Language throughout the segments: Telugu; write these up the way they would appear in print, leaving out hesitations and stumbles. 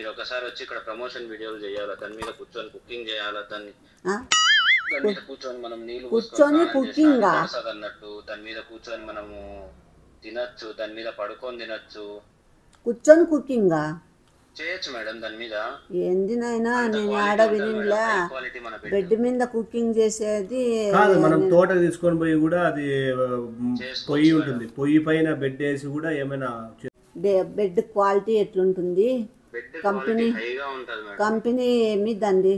మీరు ఒకసారి వచ్చి ఇక్కడ ప్రమోషన్ వీడియోలు చేయాలా, దాని మీద కూర్చొని కుకింగ్ చేయాలా, దాని మీద కూర్చొని మనం నీళ్లు కూర్చొని కుకింగ్ అన్నట్టు దాని మీద కూర్చొని మనము తినచ్చు, దాని మీద పడుకొని తినచ్చు. కూర్చొని కుకింగ్ చేయొచ్చు మేడం దాని మీద. ఏంది నాయనా నేను ఆడ వినిలా బెడ్ మీద కుకింగ్ చేసేది కాదు, మనం తోట తీసుకొని పోయి కూడా అది పొయ్యి ఉంటుంది, పొయ్యి పైన బెడ్ వేసి కూడా ఏమైనా బెడ్ క్వాలిటీ ఎట్లుంటుంది, కంపెనీ ఏమి దండి,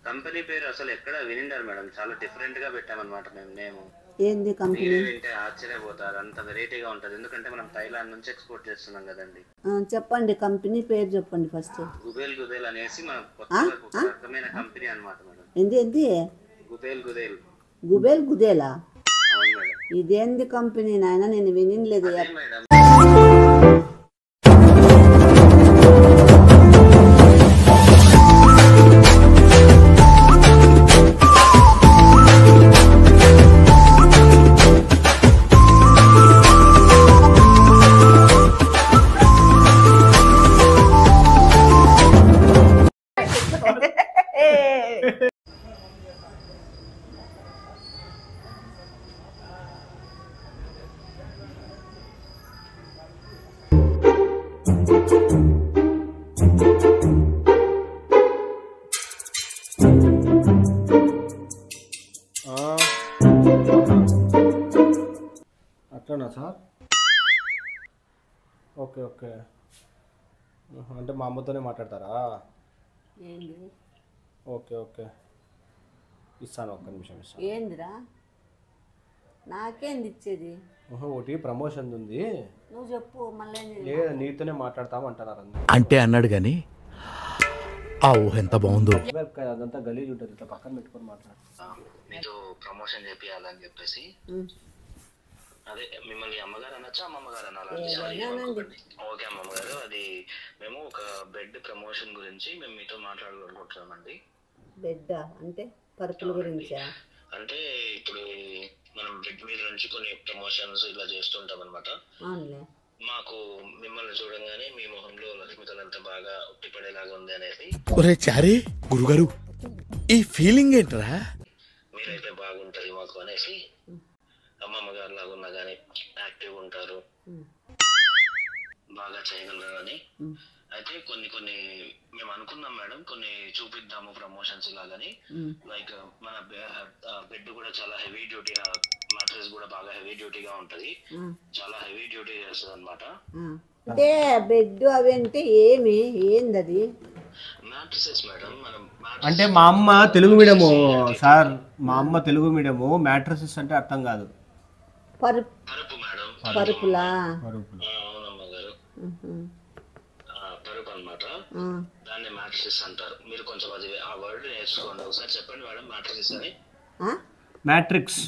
కంపెనీ పేరు అసలు ఎక్కడ వినిండారు మేడం, చాలా డిఫరెంట్ గా పెట్టామన్నమాట మేము. ఏంది కంపెనీ వింటే ఆశ్చర్యపోతారు, అంత వెరైటీగా ఉంటది. ఎందుకంటే మనం థైలాండ్ నుంచి ఎక్స్పోర్ట్ చేస్తున్నాం కదండి. చెప్పండి కంపెనీ పేరు చెప్పండి ఫస్ట్. గుబేల్ అనేసి మన కొత్త రకమైన కంపెనీ అన్నమాట మేడం. ఏంది గుబేలా? ఇదేంది కంపెనీ నాయన, నేను వినలేదు మేడం. అట్లనా సార్? ఓకే ఓకే, అంటే మా అమ్మతోనే మాట్లాడతారా? ఓకే ఓకే, ఇస్తాను, ఒక్క నిమిషం ఇస్తాను. ఏందిరా నాకేంది ఇచ్చేది? ఒకటి ప్రమోషన్ ఉంది, నువ్వు చెప్పు. మళ్ళీ లేదా నీతోనే మాట్లాడతాము అంటున్నారు అంటే అన్నాడు కానీ ఆ ఊహ ఎంత బాగుందో. అదంతా గలీజ్ ఉంటుంది, ఇట్లా పక్కన పెట్టుకొని మాట్లాడు. మీతో ప్రమోషన్ చేపియాలని చెప్పేసి అదే మిమ్మల్ని అమ్మగారు అనొచ్చా అమ్మమ్మ గారు అనాలి? ఓకే అమ్మమ్మ గారు, అది మేము ఒక బెడ్ ప్రమోషన్ గురించి మేము మీతో మాట్లాడాలనుకుంటున్నామండి. బెడ్ అంటే పరుపుల గురించా? అంటే ఇప్పుడు మనం బెడ్ మీద నుంచి కొన్ని ప్రమోషన్స్ ఇలా చేస్తుంటాం అనమాట. మాకు మిమ్మల్ని చూడంగానే మీ మొహంలో లక్ష్మితలంతా బాగా ఉట్టిపడేలాగా ఉంది అనేసి. ఒరే చారీ గురుగారు, ఈ ఫీలింగ్ ఏంట్రా? మీరైతే బాగుంటది మాకు అనేసి. అమ్మమ్మ గారు లాగా ఉన్నా గానీ యాక్టివ్ ఉంటారు, బాగా చేయగలరు అని. అయితే కొన్ని మేము అనుకున్నాం మేడం, కొన్ని చూపిద్దాము ప్రమోషన్స్ ఇలాగని. లైక్ మన బెడ్ కూడా చాలా హెవీ డ్యూటీ, మ్యాట్రెస్ కూడా బాగా హెవీ డ్యూటీగా ఉంటది, చాలా హెవీ డ్యూటీ చేస్తుంది అనమాట. అంటే బెడ్ అవి అంటే ఏంది అది? Mattresses madam. అంటే మా అమ్మ తెలుగు మీడియము సార్, మా అమ్మ తెలుగు మీడియము. మ్యాట్రెసెస్ అంటే అర్థం కాదు. పరుపు మేడం. పరుపులా? అవునమ్మ గారు, పరుపు అనమాట. దాన్ని మ్యాట్రెసెస్ అంటారు. మీరు కొంచెం అది ఆ వర్డ్ నేర్చుకోండి. ఒకసారి చెప్పండి మేడం మ్యాట్రెసెస్ అని. మ్యాట్రిక్స్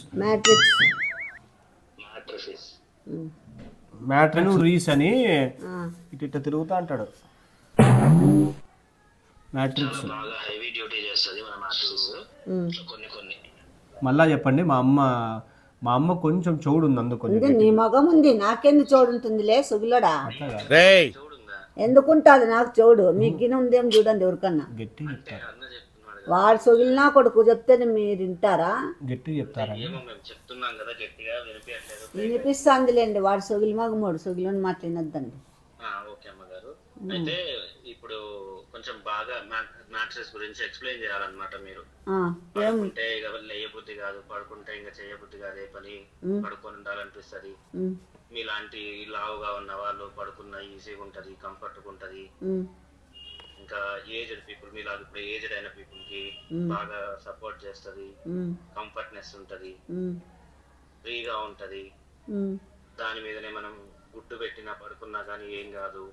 మ్యాట్రిక్స్ అని ఇట్లా తిరుగుతా అంటాడు. మ్యాట్రిక్స్ బాగా హెవీ డ్యూటీ చేస్తుంది మన మ్యాట్రెస్. కొన్ని మళ్ళా చెప్పండి. మా అమ్మ కొంచెం చౌడు ఉంది, అందుకని. నీ మగం ఉంది, నాకెందు చౌడు ఉంటుందిలే సుగులడా? ఎందుకుంటుంది నాకు చౌడు? మీకు గిన్నె ఉందేం చూడండి ఎవరికన్నా. గట్టి చెప్తారా? వాడు సొగిలినా కొడుకు చెప్తే మీరు వింటారా? గట్టి చెప్తారా? వినిపిస్తుందిలేండి. వాడు సొగిలి మగమోడు, సొగిలిని మాట్లాడినద్దండి. ఓకే అమ్మగారు, అయితే ఇప్పుడు కొంచెం బాగా మ్యాట్రెస్ గురించి ఎక్స్ప్లెయిన్ చేయాలన్నమాట. మీరు పడుకుంటే లేయబుద్ధి కాదు, పడుకుంటే ఇంకా చేయబుద్ధి కాదు, ఏ పని పడుకొని ఉండాలనిపిస్తుంది. మీలాంటి లావుగా ఉన్న వాళ్ళు పడుకున్న ఈజీగా ఉంటది, కంఫర్ట్ ఉంటది. ఇంకా ఏజ్డ్ పీపుల్, మీలా ఇప్పుడు ఏజ్డ్ అయిన పీపుల్ కి బాగా సపోర్ట్ చేస్తది, కంఫర్ట్నెస్ ఉంటది, ఫ్రీగా ఉంటది. దాని మీదనే మనం గుడ్డు పెట్టినా పడుకున్నా కానీ ఏం కాదు.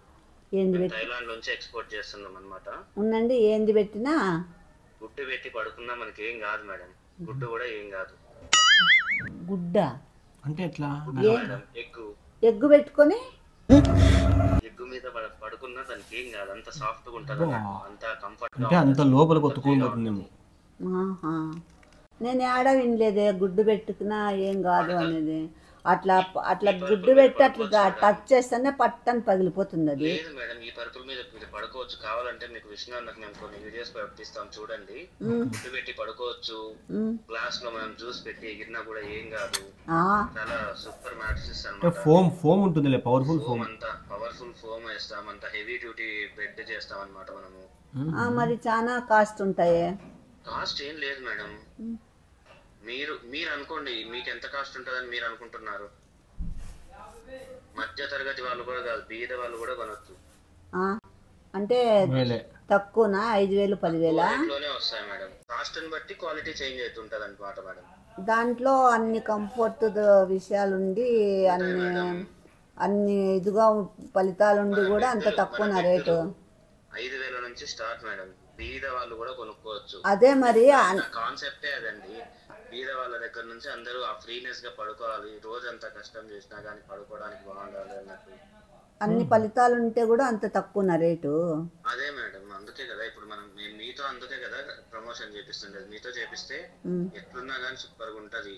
థైలాండ్ నుంచి ఎక్స్పోర్ట్ చేస్తున్నాం అన్నమాట. ఉండండి, ఏంది పెట్టినా గుడ్డు పెట్టి పడుకున్నా మనకి ఏం కాదు మేడం. గుడ్డు కూడా ఏం కాదు. గుడ్డ అంటే ఎట్లా? ఎగ్గు పెట్టుకొని ఎగ్గు మీద పడుకున్నా దానికి ఏం కాదు, అంత సాఫ్ట్ గా ఉంటది, అంత కంఫర్ట్. అంటే అంత లోపల కొట్టుకుంటుందేమో. నేను ఆడ వినలేదే గుడ్డు పెట్టుకున్నా ఏం కాదు అనేది. అట్లా అట్లా గుడ్డు పెట్టి అట్లా టచ్ చేస్తేనే పట్టని పగిలిపోతుంది అది. లేదు మేడం, ఈ పరుపుల మీద మీరు పడుకోవచ్చు. కావాలంటే మీకు విష్ణున్నకు మేము కొన్ని వీడియోస్ పంపిస్తాం చూడండి. గుడ్డు పెట్టి పడుకోవచ్చు. గ్లాస్ లో మనం జ్యూస్ పెట్టి ఎగిరినా కూడా ఏం కాదు. చాలా సూపర్ మ్యాట్రెస్ అన్నమాట. ఫోమ్ ఉంటుందిలే, పవర్ఫుల్ ఫోమ్. అంతా పవర్ఫుల్ ఫోమ్ వేస్తాం, అంత హెవీ డ్యూటీ బెడ్ చేస్తాం అన్నమాట మనము. మరి చాలా కాస్ట్ ఉంటాయి. కాస్ట్ ఏం లేదు మేడం, మీరు అనుకోండి మీకు ఎంత కాస్ట్ ఉంటుందని మీరు అనుకుంటున్నారు. మధ్య తరగతి వాళ్ళు కూడా కాదు, బీద వాళ్ళు కూడా కొనొచ్చు. అంటే తక్కువనా? 5,000 10,000 లోనే వస్తాయి మేడం. కాస్ట్ ని బట్టి క్వాలిటీ చేంజ్ అవుతుంటది అన్నమాట మేడం. దాంట్లో అన్ని కంఫర్ట్ విషయాలుండి అన్ని ఇదిగా ఫలితాలుండి కూడా అంత తక్కువ రేటు. 5,000 నుంచి స్టార్ట్ మేడం. బీద వాళ్ళు కూడా కొనుక్కోవచ్చు. అదే మరి కాన్సెప్టే అదండి. బీద వాళ్ళ దగ్గర నుంచి అందరూ ఆ ఫ్రీనెస్ గా పడుకోవాలి, రోజంతా కష్టం చేసినా గానీ పడుకోవడానికి బాగుండాలి అన్నట్టు. అన్ని ఫలితాలు ఉంటే కూడా అంత తక్కువ రేటు. అదే మేడం, అందుకే కదా ఇప్పుడు మనం మీతో అందుకే కదా ప్రమోషన్ చేపిస్తుండేది. మీతో చేపిస్తే ఎట్లున్నా గానీ సూపర్ గా ఉంటది.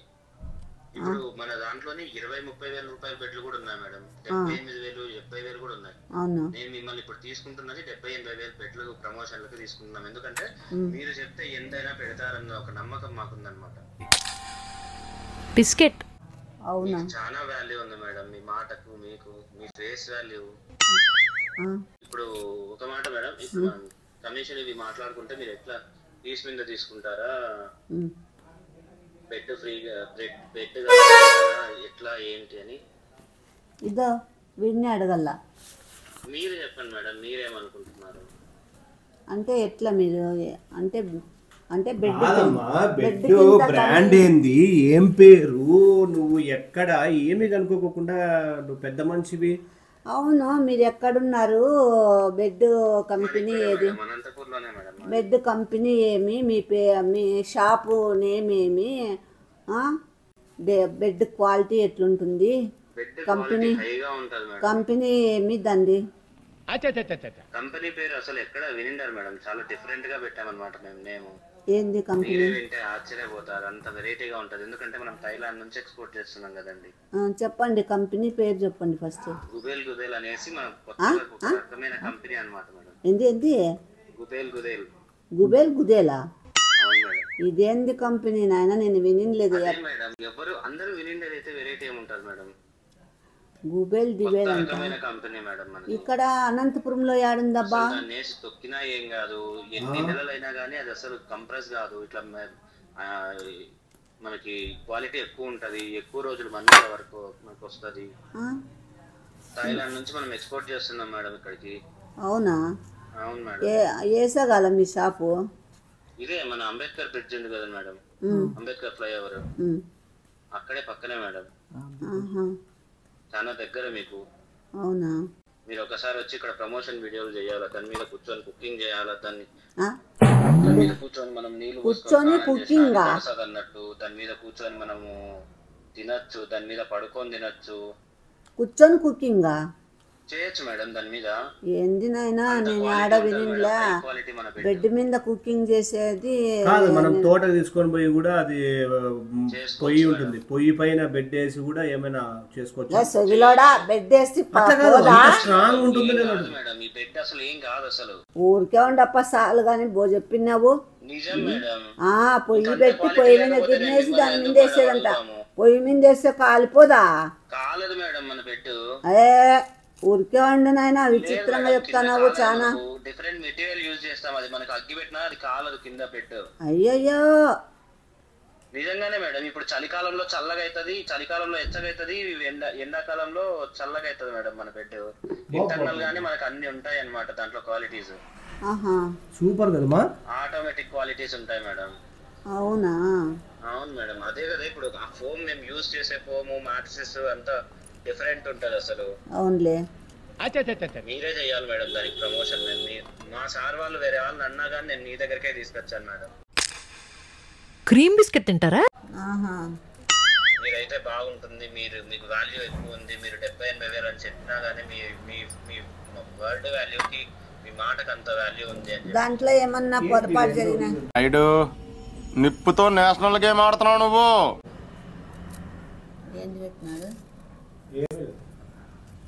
ఇప్పుడు మన దాంట్లోనే 20-30 వేల రూపాయల బెడ్లు కూడా ఉన్నాయి మేడం. 78,000 70,000 కూడా ఉన్నాయి. నేను మిమ్మల్ని ఇప్పుడు తీసుకుంటున్నది 70-80 బెడ్లు ప్రమోషన్లకు తీసుకుంటున్నాం. ఎందుకంటే మీరు చెప్తే ఎంతైనా పెడతారన్న ఒక నమ్మకం మాకుందన్నమాట. బిస్కెట్ అవునా, చాలా వాల్యూ ఉంది మేడం మీ మాటకు, మీకు మీ ఫేస్ వాల్యూ. ఇప్పుడు ఒక మాట మేడం, ఇప్పుడు మనం కమిషన్ ఇవి మాట్లాడుకుంటే మీరు ఎట్లా పీస్ మీద తీసుకుంటారా, బెడ్ ఫ్రీగా బెడ్ ఎట్లా ఏంటి అని ఇదో వీడిని అడగల. మీరు చెప్పండి మేడం, మీరేమనుకుంటున్నారు? అంటే ఎట్లా మీరు అంటే అంటే బెడ్ బ్రాండ్ ఏంది, ఏం పేరు, నువ్వు ఎక్కడ ఏమి కనుక్కోకుండా నువ్వు పెద్ద మనిషివి. అవును, మీరు ఎక్కడున్నారు? బెడ్ కంపెనీ ఏది? బెడ్ కంపెనీ ఏమి? మీ షాపు నేమ్ ఏమి? బెడ్ క్వాలిటీ ఎట్లుంటుంది? కంపెనీ ఏమి దండి? కంపెనీ పేరు అసలు ఎక్కడ వినిండారు మేడం, చాలా డిఫరెంట్ గా పెట్టామన్నమాట మేము నేమ్. ఏంది కంపెనీ? వింటే ఆశ్చర్యపోతారు, అంత వెరైటీగా ఉంటది. ఎందుకంటే మనం థైలాండ్ నుంచి ఎక్స్పోర్ట్ చేస్తున్నాం కదండి. చెప్పండి కంపెనీ పేరు చెప్పండి ఫస్ట్. గుబేల్ అనేసి మన కొత్త రకమైన కంపెనీ అన్నమాట మేడం. ఏంది గుబేల్ గుదేలా? ఇదేంది కంపెనీ నాయన, నేను వినిలేదు మేడం. ఎవరు అందరూ వినిండేది అయితే వెరైటీ ఏముంటది మేడం. గుబేల్ దిబేల్ అంట. కంపెనీ మేడం ఇక్కడ అనంతపురంలో యాడుందబ్బా? నేసి తొక్కినా ఏం కాదు, ఎన్ని నెలలైనా గానీ అది అసలు కంప్రెస్ కాదు. ఇట్లా మనకి క్వాలిటీ ఎక్కువ ఉంటది, ఎక్కువ రోజులు మందుల వరకు మనకు వస్తుంది. థాయిలాండ్ నుంచి మనం ఎక్స్పోర్ట్ చేస్తున్నాం మేడం ఇక్కడికి. అవునా? అవును మేడం. ఏసగాల మీ షాపు? ఇదే మన అంబేద్కర్ బ్రిడ్జ్ ఉంది కదా మేడం, అంబేద్కర్ ఫ్లైఓవర్ అక్కడే పక్కనే మేడం. చాలా దగ్గర మీకు. అవునా? మీరు ఒకసారి వచ్చి ఇక్కడ ప్రమోషన్ వీడియోలు చేయాలా, దాని మీద కూర్చొని కుకింగ్ చేయాలా, దాని మీద కూర్చొని మనం నీళ్లు కుకింగ్ అన్నట్టు, దాని మీద కూర్చొని మనము తినచ్చు, దాని మీద పడుకొని తినచ్చు. కూర్చొని కుకింగ్ చేయొచ్చు మేడం దాని మీద. ఏంది నాయనా, నేను ఆడ వినిలా బెడ్ మీద కుకింగ్ చేసేది కాదు. మనం తోట తీసుకొని పోయి కూడా అది పొయ్యి ఉంటుంది, పొయ్యి పైన బెడ్ వేసి కూడా ఏమైనా చేసుకోవచ్చు. సొగిలోడా బెడ్ వేసి స్ట్రాంగ్ ఉంటుంది మేడం. ఈ బెడ్ అసలు ఏం కాదు అసలు. ఊరికే ఉండప్ప సాలు గాని బో చెప్పినావు. నిజం మేడం. పొయ్యి పెట్టి పొయ్యి మీద గిన్నెసి దాని మీద వేసేదంట. పొయ్యి మీద వేస్తే కాలిపోదా? కాలదు మేడం మన బెడ్. ఊరికే ఉండు నాయన, విచిత్రంగా చెప్తావు. చాలా డిఫరెంట్ మెటీరియల్ యూజ్ చేస్తాం, అది మనకి అగ్గి పెట్టినా అది కాలదు కింద బెడ్. అయ్యయ్యో నిజంగానే మేడం. ఇప్పుడు చలికాలంలో చల్లగా అవుతుంది, చలికాలంలో ఎచ్చగా అవుతుంది, ఎండాకాలంలో చల్లగా అవుతుంది మేడం మన బెడ్. ఇంటర్నల్ గానీ మనకు అన్ని ఉంటాయి అన్నమాట దాంట్లో క్వాలిటీస్. సూపర్ కదమ్మా, ఆటోమేటిక్ క్వాలిటీస్ ఉంటాయి మేడం. అవునా? అవును మేడం. అదే కదా ఇప్పుడు ఆ ఫోమ్ మేము యూజ్ చేసే ఫోమ్ మ్యాట్రెసెస్ అంతా డిఫరెంట్ ఉంటది అసలు. అవునులే, మీరే చెయ్యాలి మేడం దానికి ప్రమోషన్. మా సార్ వాళ్ళు వేరే వాళ్ళని అన్నా కానీ నేను మీ దగ్గరకే తీసుకొచ్చాను మేడం. క్రీమ్ బిస్కెట్ తింటారా? మీరైతే బాగుంటుంది, మీకు వాల్యూ ఎక్కువ ఉంది. మీరు 70-80 వేలు అని చెప్పినా గానీ మీ వర్డ్ వాల్యూకి మీ మాటకు అంత వాల్యూ ఉంది అని. దాంట్లో ఏమన్నా పొరపాటు జరిగినా నిప్పుతో నేషనల్ గేమ్ ఆడుతున్నావు నువ్వు. ఏంటి పెట్టినాడు?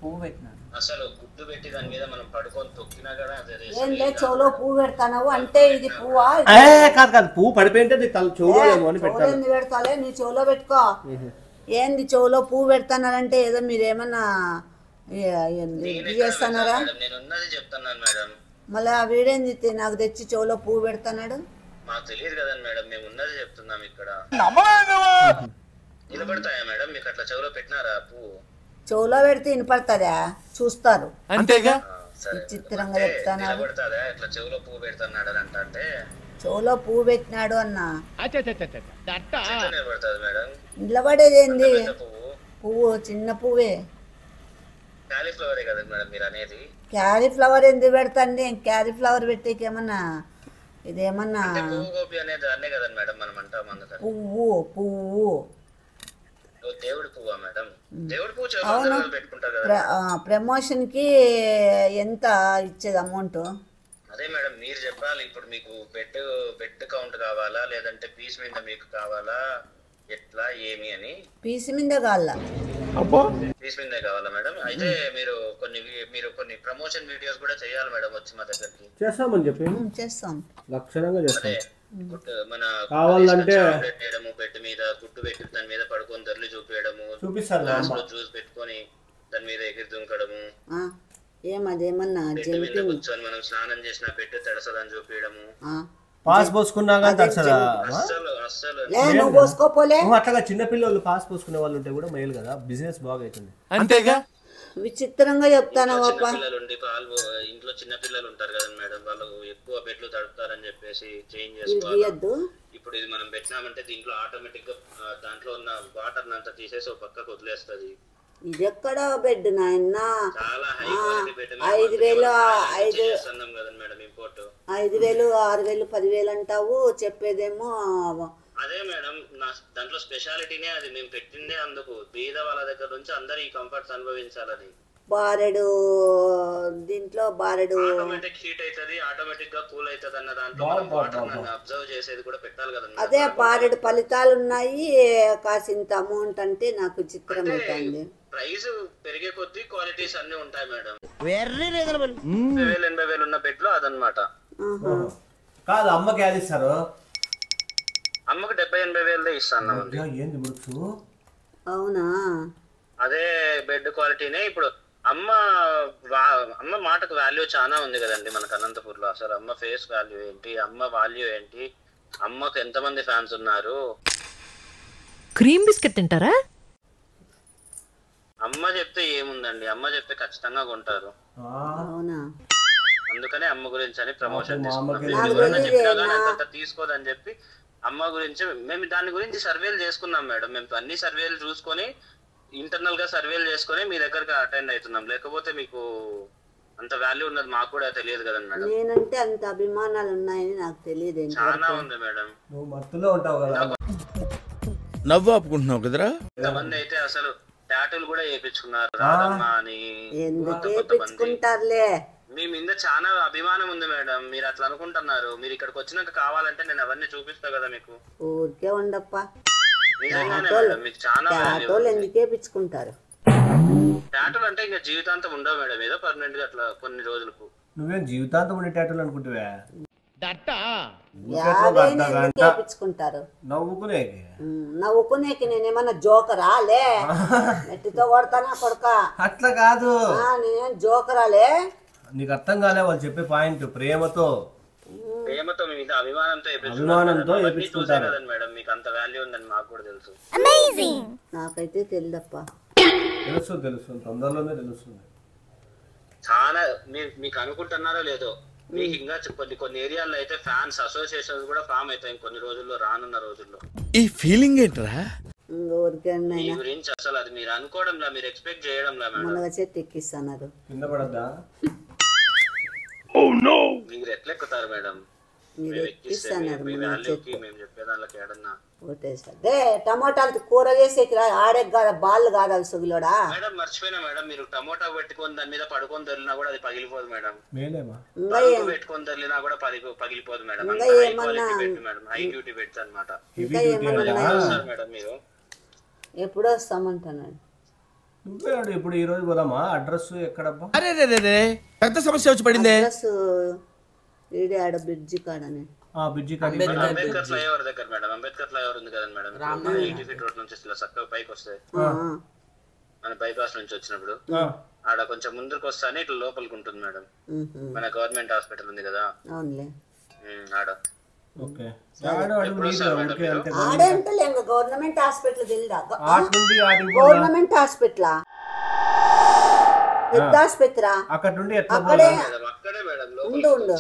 పువ్వు పెట్టినాడు. అసలు గుడ్డు పెట్టి దాని మీద మనం పడుకొని తొక్కినా కూడా అదే ఏం లేదు, చెవులో పువ్వు పెడతావు అంటే ఇది పువ్వా? కాదు కాదు, పువ్వు పడిపోయింటే చెవులో అని పెట్టాలి. చెవులో పెడతాలే, నీ చెవులో పెట్టుకో. ఏంది చెవులో పువ్వు పెడతానంటే ఏదో మీరేమన్నా ఇది చేస్తున్నారా? నేను ఉన్నది చెప్తున్నాను మేడం. మళ్ళీ ఆ వీడేంది నాకు తెచ్చి చెవులో పువ్వు పెడతాడు? మాకు తెలియదు కదండి మేడం, మేము ఉన్నది చెప్తున్నాం. ఇక్కడ నిలబడతాయా మేడం? మీకు అట్లా చెవులో పెట్టినారా పువ్వు? చెవులో పెడితే వినపడతారా? చూస్తారు అంతేగా. విచిత్రంగా చెప్తాను. నిలబడతాదా ఇట్లా చెవులో పువ్వు పెడుతున్నాడు అంటే? చెవులో పువ్వు పెట్టినాడు అన్నా. నిలబడుతుంది మేడం. నిలబడేది ఏంది? పువ్వు పువ్వు చిన్న పువ్వే. కాలీఫ్లవరే కదండి మేడం మీరు అనేది? క్యాలీఫ్లవర్ ఎందుకు పెడతాండి? క్యాలీఫ్లవర్ పెట్టేకేమన్నా ఇదేమన్నా పువ్వు గోపి అనేది అన్నే కదండి మేడం మనం అంటాం. అందుకని పువ్వు పువ్వు దేవుడి పువ్వా మేడం? దేవుడి పువ్వు చెవులో పెట్టుకుంటారు కదా. ప్రమోషన్ కి ఎంత ఇచ్చేది అమౌంట్? అదే మేడం మీరు చెప్పాలి. ఇప్పుడు మీకు బెడ్ కౌంట్ కావాలా లేదంటే పీస్ మీద మీకు కావాలా, ఎట్లా ఏమి అని? పీస్ మీద కావాలా? పీస్ మీదే కావాలా మేడం? అయితే మీరు కొన్ని ప్రమోషన్ వీడియోస్ కూడా చేయాలి మేడం వచ్చి మా దగ్గరికి. చేస్తామని చెప్పి చేస్తాం, లక్షణంగా చేస్తాం. మన కావాలంటే చేయడము, బెడ్ మీద గుడ్డు పెట్టి దాని మీద పడుకొని ధరలు చూపించడము, చూపిస్తాను. జ్యూస్ పెట్టుకొని దాని మీద ఎగిరి దుంకడము, ఏమదేమన్నా కూర్చొని మనం స్నానం చేసిన పెట్టు తడసదని చూపించడము. పాస్ పోసుకున్నాగా తడసదా? అస్సలు అట్లాగా చిన్న పిల్లలు పాస్ పోసుకునే వాళ్ళు ఉంటే కూడా మేలు కదా, బిజినెస్ బాగా అవుతుంది. అంతేగా. విచిత్రంగా చెప్తాను. ఇంట్లో చిన్న పిల్లలు ఉంటారు కదా మేడం, వాళ్ళు ఎక్కువ బెడ్లు తడుపుతారని చెప్పేసి చేంజ్ చేసుకోవాలి. ఇప్పుడు ఇది మనం పెట్టినామంటే దీంట్లో ఆటోమేటిక్ గా దాంట్లో ఉన్న వాటర్ అంతా తీసేసి ఒక పక్కకు వదిలేస్తుంది. ఇది ఎక్కడ బెడ్ నాయన? చాలా హై క్వాలిటీ బెడ్. 5,000 చేస్తున్నాం కదా మేడం ఇంపోర్ట్. 5,000 6,000 10,000 అంటావు, చెప్పేదేమో అదే మేడం. దాంట్లో స్పెషాలిటీనే అది. మేము పెట్టిందే అందుకు, బీద వాళ్ళ దగ్గర నుంచి అందరు ఈ కంఫర్ట్స్ అనుభవించాలని. బారెడు దీంట్లో బారెడు ఆటోమేటిక్ హీట్ అవుతుంది, ఆటోమేటిక్ గా కూల్ అవుతుంది అన్న దాంట్లో వాటర్ అబ్జర్వ్ చేసేది కూడా పెట్టాలి కదా. అదే బారెడు ఫలితాలు ఉన్నాయి. కాసింత అమౌంట్ అంటే నాకు చిత్రం అవుతుంది. ప్రైస్ పెరిగే కొద్దీ క్వాలిటీస్ అన్ని ఉంటాయి మేడం. 80,000 ఉన్న బెడ్ లో అదనమాట. కాదు, అమ్మకి ఏది ఇస్తారు? అమ్మకి 70,000-80,000 ఇస్తాను. అవునా? అదే బెడ్ క్వాలిటీనే. ఇప్పుడు అమ్మ మాటకు వాల్యూ చాలా ఉంది కదండి మనకు అనంతపూర్ లో. అసలు అమ్మ ఫేస్ వాల్యూ ఏంటి, అమ్మ వాల్యూ ఏంటి, అమ్మకు ఎంతమంది ఫ్యాన్స్ ఉన్నారు? క్రీమ్ బిస్కెట్ తింటారా? అమ్మ చెప్తే ఏముందండి, అమ్మ చెప్తే ఖచ్చితంగా కొంటారు. అవునా? అందుకనే అమ్మ గురించి అని ప్రమోషన్ తీసుకున్నాం. తీసుకోదని చెప్పి అమ్మ గురించి మేము దాని గురించి సర్వేలు చేసుకున్నాం మేడం. మేము అన్ని సర్వేలు చూసుకొని ఇంటర్నల్ గా సర్వేలు చేసుకొని మీ దగ్గరకు అటెండ్ అవుతున్నాం. లేకపోతే మీకు అంత వాల్యూ ఉన్నది మాకు కూడా తెలియదు కదండి మేడం. నేనంటే అంత అభిమానాలు ఉన్నాయని నాకు తెలియదు. చాలా ఉంది మేడం. నువ్వు మత్తులో ఉంటావు కదా. నవ్వు ఆపుకుంటున్నావు కదరా. కొంతమంది అయితే అసలు టాటూలు కూడా వేయించుకున్నారు రాదమ్మా అని. ఎందుకు వేయించుకుంటారులే? మీ మీద చాలా అభిమానం ఉంది మేడం. మీరు అట్లా అనుకుంటున్నారు. మీరు ఇక్కడికి వచ్చినాక కావాలంటే నేను అవన్నీ చూపిస్తా కదా మీకు. ఊరికే ఉండప్పా. నిజంగానే మేడం, మీకు చాలా ఎందుకు వేయించుకుంటారు? టాటూలు అంటే ఇంకా జీవితాంతం ఉండవు మేడం, ఏదో పర్మనెంట్ గా అట్లా కొన్ని రోజులకు. నువ్వేం జీవితాంతం ఉండే టాటూలు అనుకుంటువా? వేయించుకుంటారు నవ్వుకునేకి. నేనేమన్నా జోకరా లే? నెట్టితో కొడతానా కొడక? అట్లా కాదు, నేనేం జోకరాలే. నీకు అర్థం కాలే వాళ్ళు చెప్పే పాయింట్. ప్రేమతో మీ మీద అభిమానంతో చూసారు కదండి మేడం. మీకు అంత వాల్యూ ఉందని మాకు కూడా తెలుసు. నాకైతే తెలియదప్పా. తెలుసు తొందరలోనే తెలుస్తుంది. చాలా మీకు అనుకుంటున్నారో లేదో, మీకు ఇంకా కొన్ని ఏరియాల్లో అయితే ఫ్యాన్స్ అసోసియేషన్స్ కూడా ఫామ్ అవుతాయి కొన్ని రోజుల్లో, రానున్న రోజుల్లో. ఈ ఫీలింగ్ ఏంట్రా? ఈ గురించి అసలు అది మీరు అనుకోవడంలా, మీరు ఎక్స్పెక్ట్ చేయడంలా మేడం. ఎక్కిస్తున్నారు. కింద పడద్దా? మీరు ఎట్లా ఎక్కుతారు మేడం? టమాటాలు కూర చేసి ఆడే బాళ్ళు కాదు అవి సుగిలోడా. మేడం మర్చిపోయినా మేడం, మీరు టమోటా పెట్టుకొని దాని మీద పడుకొని తొలినా కూడా అది పగిలిపోదు మేడం. పెట్టుకొని తొలినా కూడా పగిలిపోదు మేడం. హై డ్యూటీ పెట్టి అనమాట మేడం. మీరు ఎప్పుడో వస్తామంటున్నాడు. నువ్వే అడు ఇప్పుడు ఈ రోజు పోదామా? అడ్రస్ ఎక్కడబ్బా? అరే రే రే పెద్ద సమస్య వచ్చి పడిందే. అడ్రస్ ఈడే ఆడ బ్రిడ్జి కాడనే. బ్రిడ్జి కాడ అంబేద్కర్ ఫ్లైఓవర్ దగ్గర మేడం. అంబేద్కర్ ఫ్లైఓవర్ ఉంది కదా మేడం, 80 ఫీట్ రోడ్ నుంచి చక్కగా పైకి వస్తాయి. మన బైపాస్ నుంచి వచ్చినప్పుడు ఆడ కొంచెం ముందుకు వస్తానే ఇట్లా లోపలికి ఉంటుంది మేడం. మన గవర్నమెంట్ హాస్పిటల్ ఉంది కదా, అవునులే ఆడ. ఆడంటే గవర్నమెంట్ హాస్పిటల్ తెలియదా? గవర్నమెంట్ హాస్పిటల్ పెద్ద ఆసుపత్రి అక్కడే ఉండు ఉండు.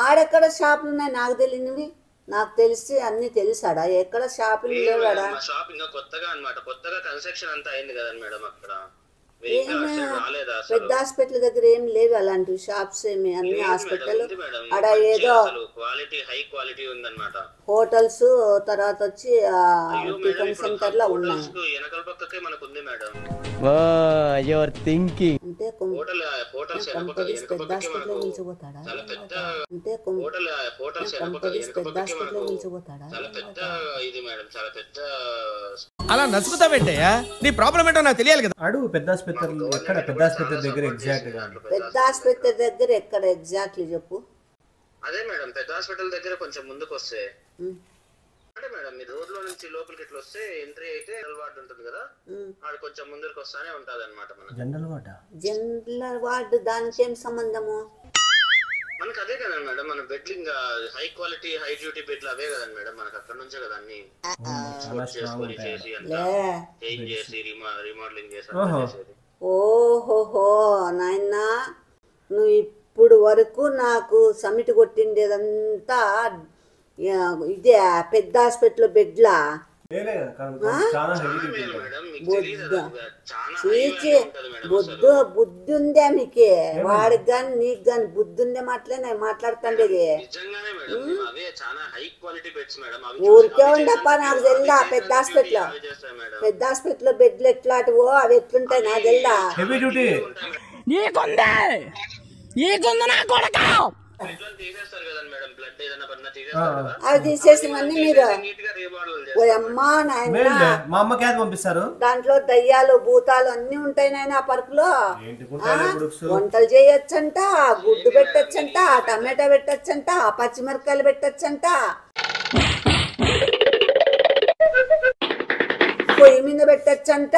ఆడెక్కడ షాపులు ఉన్నాయి నాకు తెలియనివి, నాకు తెలిసి అన్ని తెలుసాడా? ఎక్కడ షాపులు లేవాడా? షాప్ ఇంకా కొత్తగా అన్నమాట, కొత్తగా కన్స్ట్రక్షన్ అంతా అయింది కదా మేడం. అక్కడ పెద్ద హాస్పిటల్ దగ్గర ఏం లేవు అలాంటి షాప్స్ ఏమి, అన్ని హాస్పిటల్ ఆడ ఏదో క్వాలిటీ హై క్వాలిటీ ఉందన్నమాట. హోటల్స్ తర్వాత వచ్చి టిఫిన్ సెంటర్ లో ఉన్నాయి. వెనకాల పక్కకే మనకు ఉంది మేడం. అంటే పెద్ద హాస్పిటల్ నిలిచిపోతాడా? అంటే పెద్ద హాస్పిటల్ నిలిచిపోతాడా? అలా నసుకుతావేంటయ్యా? నీ ప్రాబ్లం ఏంటో నాకు తెలియాలి కదా. అడుగు పెద్ద హాస్పిటల్ ఎక్కడ? పెద్ద హాస్పిటల్ దగ్గర ఎగ్జాక్ట్ గా పెద్ద హాస్పిటల్ దగ్గర ఎక్కడ ఎగ్జాక్ట్లీ చెప్పు. అదే మేడం పెద్ద హాస్పిటల్ దగ్గర కొంచెం ముందుకు వస్తే అంటే మేడం మీరు రోడ్ లో నుంచి లోపలికి ఇట్లా వస్తే ఎంట్రీ అయితే జనరల్ వార్డ్ ఉంటుంది కదా, ఆడ కొంచెం ముందుకు వస్తానే ఉంటది అనమాట. మన జనరల్ వార్డ్ దానికి ఏం సంబంధము? మనకు అదే కదా మేడం, మన బెడ్ ఇంకా హై క్వాలిటీ హై డ్యూటీ బెడ్లు అవే కదా మేడం. మనకు అక్కడ నుంచే కదా అన్ని చేసుకొని చేసి అంతా చేంజ్ చేసి రీమోడలింగ్ చేసి. ఓహోహో నాయనా, నువ్వు ఇప్పుడు వరకు నాకు సమిట్ కొట్టిండేదంతా ఇదే పెద్ద హాస్పిటల్ బెడ్లా? బుద్ధి ఉందే మీకు? వాడికి గాని నీకు గాని బుద్ధి ఉందే మాట్లాడుతుండేది. ఊరికే ఉండప్ప, నాకు తెల్దా పెద్ద హాస్పిటల్ బెడ్లు ఎట్లాంటివో అవి ఎట్లుంటాయి నాకు తెల్దా? అవి తీసేసినవన్నీ మీరు అమ్మా నాయన పంపిస్తారు. దాంట్లో దయ్యాలు భూతాలు అన్ని ఉంటాయి నాయన ఆ పరుపులో. వంటలు చేయొచ్చంట, గుడ్డు పెట్టచ్చంట, టమాటా పెట్టచ్చంట, పచ్చిమిరపకాయలు పెట్టచ్చంట, పొయ్యి మీద పెట్టచ్చంట,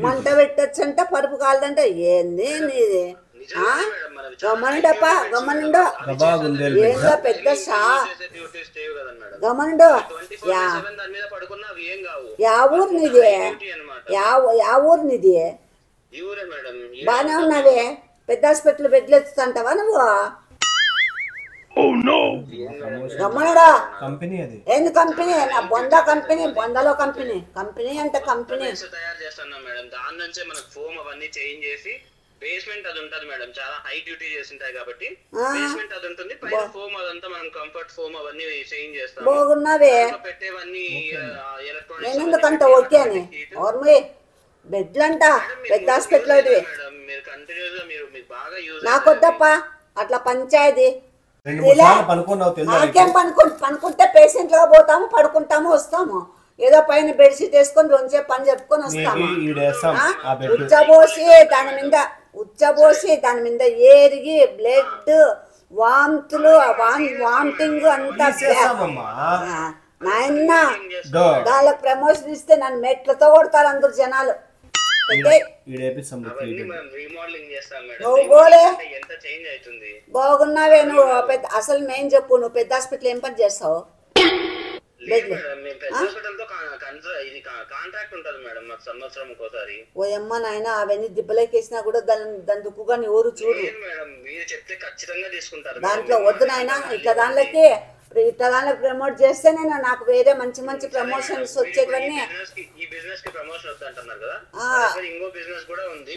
మంట పెట్టచ్చంట, పరుపు కాలదంట. ఏంది నీది? గమనుండప్పా గమనుండో, ఏందో పెద్ద గమనుండో. యా ఊరు నీది? యా ఊరు నీది? బానే ఉన్నది. పెద్ద హాస్పిటల్ బెడ్లు ఎత్తుతంటావా నువ్వు? గమనుడా ఏంది కంపెనీ? నా బొంద కంపెనీ, బొందలో కంపెనీ అంటే కంపెనీ తయారు చేస్తున్నాం మేడం. దాని నుంచే మనకు ఫోమ్ అవన్నీ చేంజ్ చేసి బేస్మెంట్ అది ఉంటది మేడం, చాలా హై డ్యూటీ చేసింటాయి కాబట్టి బేస్మెంట్ అది ఉంటుంది. పైన ఫోమ్ అదంతా మనం కంఫర్ట్ ఫోమ్ అవన్నీ చేంజ్ చేస్తాం. బాగున్నావే పెట్టేవన్నీ ఎలక్ట్రానిక్స్. నేను ఎందుకంటే ఓకే అని బెడ్లంట పెద్ద హాస్పిటల్ మీరు కంటిన్యూస్ గా మీరు బాగా యూజ్. నాకొద్దప్ప అట్లా పంచాయతీ. నాకేం పనుకుంటే పేషెంట్ గా పోతాము, పడుకుంటాము, వస్తాము. ఏదో పైన బెడ్షీట్ వేసుకొని రెండుసేపు పని చెప్పుకొని వస్తాము. ఉచ్చబోసి దాని మీద ఏరిగి బ్లడ్ వాంతులు వామిటింగ్ అంతా నాయన. వాళ్ళకి ప్రమోషన్ ఇస్తే నన్ను మెట్లతో కొడతారు అందరు జనాలు. బాగున్నావే నువ్వు? అసలు మెయిన్ చెప్పు, నువ్వు పెద్ద హాస్పిటల్ ఏం పని చేస్తావు? ఓ అమ్మ నాయన, అవన్నీ దిబ్బలేకేసినా కూడా దాని దుక్కుగా ఎవరు చూడు. దాంట్లో వద్దు నాయన. ఇట్లా దాంట్లోకి ప్రమోట్ చేస్తే నేను నాకు వేరే మంచి మంచి ప్రమోషన్స్ వచ్చేవన్నీ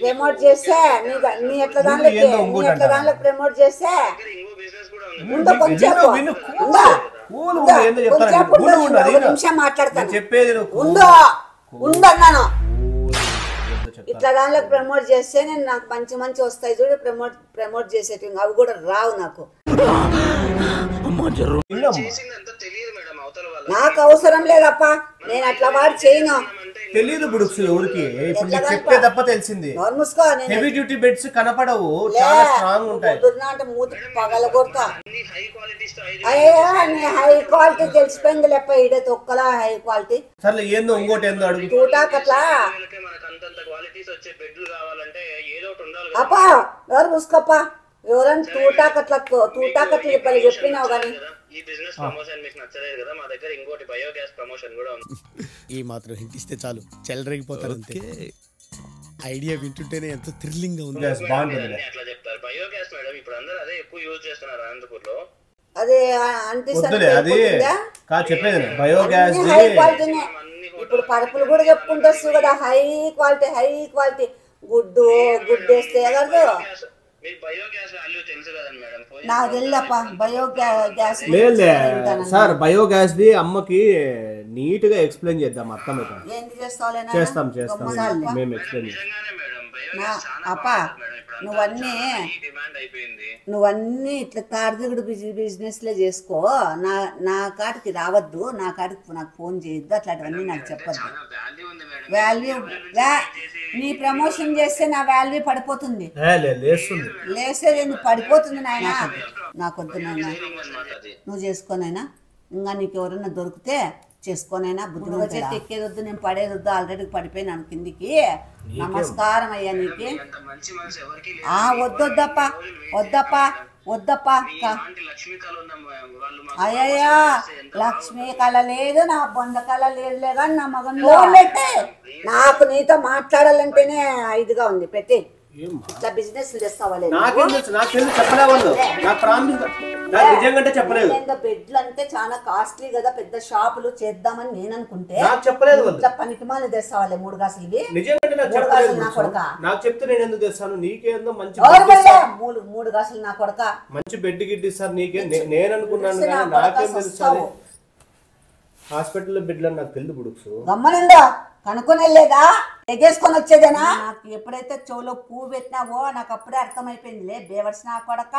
ప్రమోట్ చేస్తే నీ ఎట్లా దాంట్లోకి ప్రమోట్ చేస్తే నిమిషం మాట్లాడతాను. ఉండన్నాను. ఇట్లా దానిలోకి ప్రమోట్ చేస్తే నేను నాకు మంచి మంచి వస్తాయి చూడు, ప్రమోట్ చేసేటివి. అవి కూడా రావు నాకు. చేసిందంతా తెలియదు మేడం అవతల నాకు అవసరం లేదప్పా, నేను అట్లా వాడు చేయను. తెలియదు బుడుక్స్ ఎవరికి, ఇప్పుడు నీకు చెప్తే తప్ప తెలిసింది. మూసుకో. హెవీ డ్యూటీ బెడ్స్ కనపడవు, చాలా స్ట్రాంగ్ ఉంటాయి. అంటే మూతి పగల కొడతా. అయ్యా నీ హై క్వాలిటీ తెలిసిపోయింది లేప్ప, ఇడే తొక్కలా హై క్వాలిటీ. సర్లే ఏందో ఇంకోటి ఏందో అడుగు. తూటాకట్లా అప్పా ఎవరు మూసుకోప్పా, ఎవరన్నా తూటాకట్ల తూటాకట్లు చెప్పినావు కానీ. ఈ బిజినెస్ ప్రమోషన్ మీకు నచ్చలేదు కదా, మా దగ్గర ఇంకోటి బయోగ్యాస్ ప్రమోషన్ కూడా ఉంది. ఈ మాత్రం హింట్ ఇస్తే చాలు చెలరేగిపోతారు అంతే. ఐడియా వింటుంటేనే ఎంత థ్రిల్లింగ్ గా ఉంది. అట్లా చెప్తారు బయోగ్యాస్ మేడం, ఇప్పుడు అందరూ అదే ఎక్కువ యూజ్ చేస్తున్నారు అనంతపూర్ లో. అదే అంటే చెప్పేది బయోగ్యాస్ హై క్వాలిటీనే. ఇప్పుడు పరుపులు కూడా చెప్పుకుంటూ కదా హై క్వాలిటీ గుడ్డు వేస్తే కదూ. నాకు తెలియప్ప బయోగ్యాస్. లేదు సార్, బయోగ్యాస్ ది అమ్మకి నీట్ గా ఎక్స్ప్లెయిన్ చేద్దాం, అర్థం చేస్తాం మేము ఎక్స్ప్లెయిన్ చేస్తాం. అప్పా నువ్వన్నీ ఇట్లా తాడిదిగుడు బిజినెస్ లో చేసుకో, నా కాటికి రావద్దు, నా కాటికి నాకు ఫోన్ చేయొద్దు, అట్లాంటివన్నీ నాకు చెప్పద్దు. వాల్యూ నీ ప్రమోషన్ చేస్తే నా వాల్యూ పడిపోతుంది. లేసేది పడిపోతుంది నాయన, నాకొద్దు నాయన. నువ్వు చేసుకోనైనా, ఇంకా నీకు ఎవరన్నా దొరికితే చేసుకోనైనా. బుద్ధి చెట్టు ఎక్కేదొద్దు, నేను పడేదొద్దు, ఆల్రెడీ పడిపోయినాను కిందికి. నమస్కారం అయ్యా నీకు. వద్దప్పా అయ్యా, లక్ష్మీ కళ లేదు, నా బొంద కళ లేదు కానీ నా మగంలో పెట్టే. నాకు నీతో మాట్లాడాలంటేనే ఇదిగా ఉంది. పెట్టి ఇట్లా బిజినెస్ చేస్తావాలి. బెడ్లు అంటే చాలా కాస్ట్లీ కదా, పెద్ద షాపులు చేద్దామని నేను అనుకుంటే ఇట్లా పనికి మాల తెస్తావాలి. 3 గాసులు నా కొడక, 3 గాసులు నా కొడక. మంచి బెడ్ గిడ్డి సార్ నీకే నేను అనుకున్నాను. హాస్పిటల్లో బెడ్లు నాకు తెలియదు బుడుక్స్. గమ్మనుందా కనుక్కొని వెళ్ళేదా, ఎగేసుకొని వచ్చేదేనా? నాకు ఎప్పుడైతే చెవులో పువ్వు పెట్టినావో నాకు అప్పుడే అర్థమైపోయిందిలే, బేవర్స్ నా కొడక.